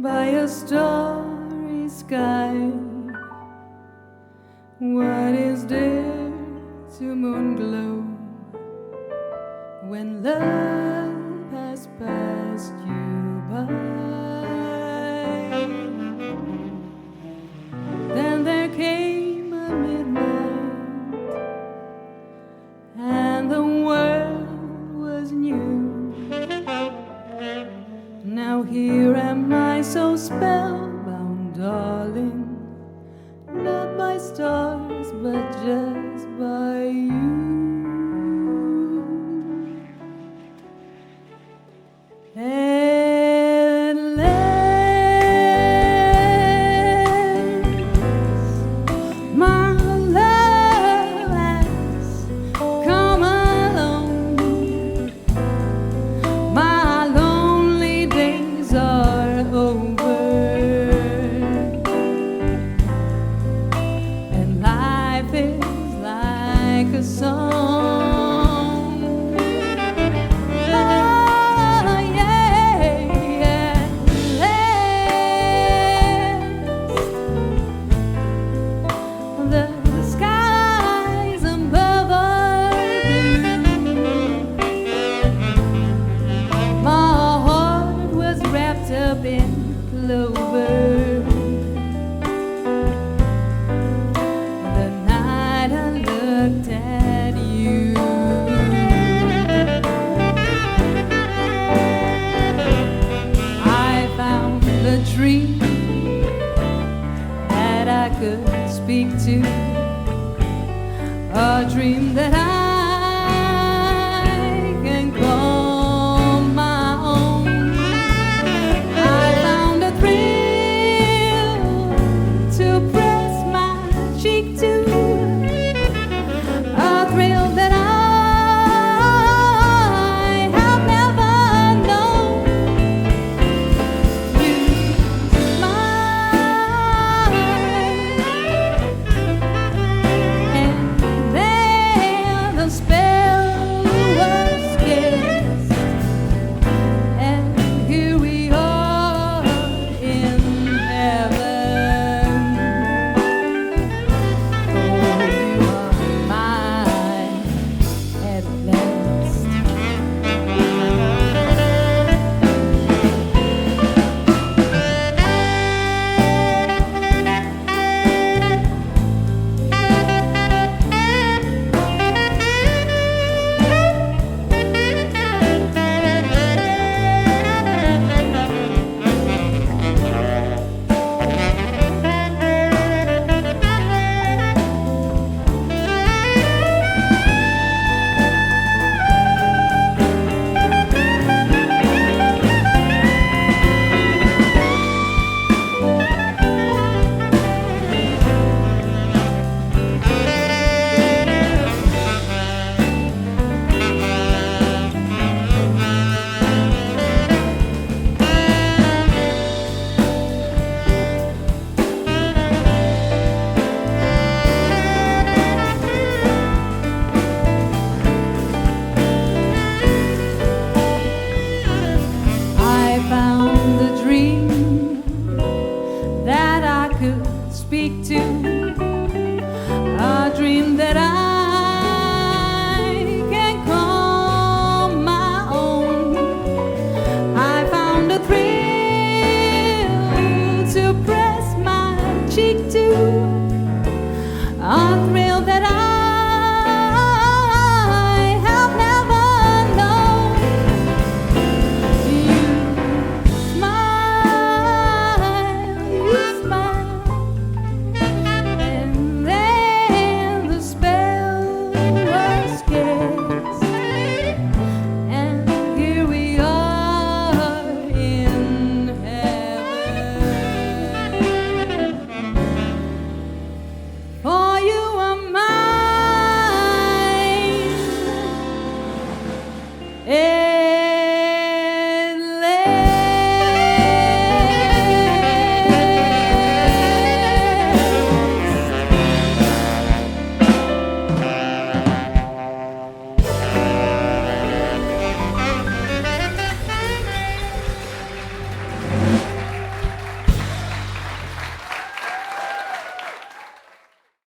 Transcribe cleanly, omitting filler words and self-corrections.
by a starry sky. What is there to moon glow when love has passed you by? Then there came a midnight, and the world was new. Now here am I so spellbound, darling, not by stars, but just by you. At last, my love has come along. My lonely days are over, and life is like a song. Oh, yeah, at last, the skies above are blue. My heart was wrapped up in clover the night I looked at you. I found a tree that I could speak to.